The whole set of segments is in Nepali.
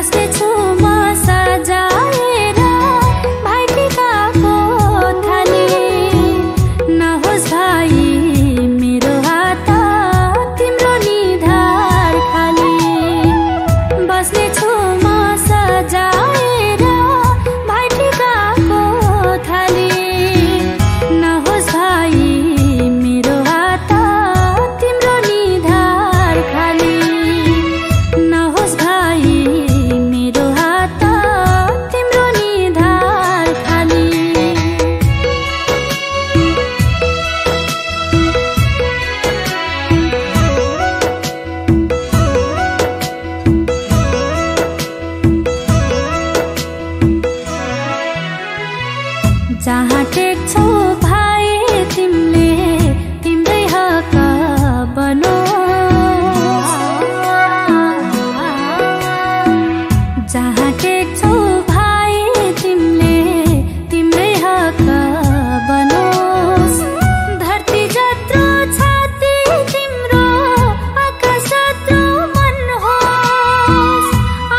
बस्नेछु म सजाएर भाइटिकाको थाली। नहोस् भाइ मेरो हात तिम्रो निधार खाली। बस्नेछु म सजाएर भाइटिकाको थाली। नहोस् भाइ मेरो हात तिम्रो निधार खाली। नहोस् भाइ मेरो हात तिम्रो निधार खाली। जहाँ टेक्छौ भाइ तिमीले तिम्रै हक बनोस्। जहाँ टेक्छौ भाइ तिमीले तिम्रै हक बनोस्। धरती जत्रो छाती तिम्रो आकाश जत्रो मन होस्।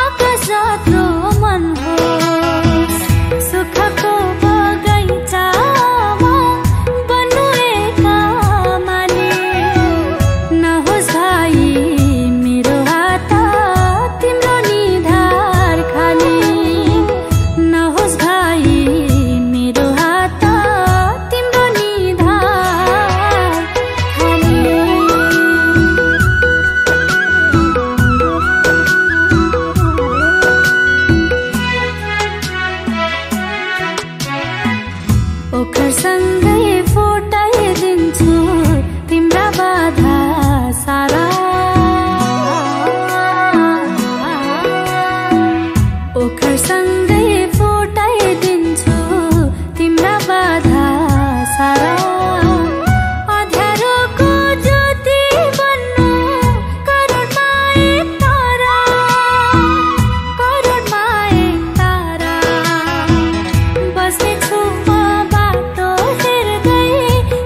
आकाश जत्रो मन होस्। सुखको बगैँचामा बन्नु एक माली। नहोस् भाइ मेरो हात तिम्रो निधार खाली। नहोस् भाइ मेरो हात तिम्रो निधार खाली। ओखरसँगै फुटाइदिन्छु तिम्रा बाधा सारा। ओखरसँगै फुटाइदिन्छु तिम्रा बाधा सारा। अँध्यारोको ज्योति बन्नु करोडमा एक तारा। करोडमा एक तारा। बस्नेछु म बाटो हेर्दै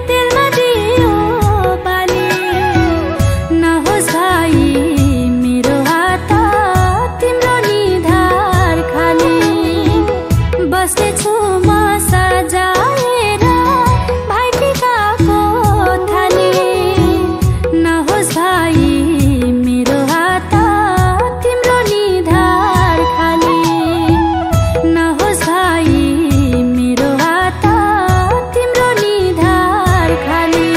तेलमा दियो बाली। नहोस् भाइ मेरो हात तिम्रो निधार खाली। बस्नेछु म सजाएर भाइटिकाको थाली। नहोस् भाइ मेरो हात तिम्रो निधार खाली। नहोस् भाइ मेरो हात तिम्रो निधार खाली।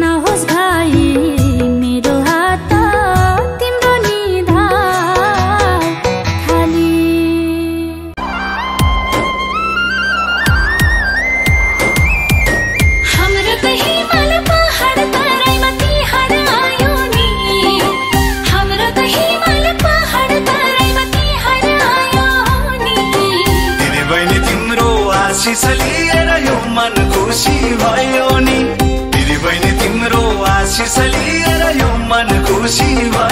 नहोस् भाइ मेरो हात तिम्रो निधार खाली। हाम्रो त हिमाल पहाड तराईमा तिहार आयो नि। हाम्रो त हिमाल पहाड तराईमा तिहार आयो नि। दिदी बहिनी तिम्रो आशिष लिएर यो मन खुसी भयो नि। दिदी बहिनी तिम्रो आशिष लिएर यो मन खुसी भयो।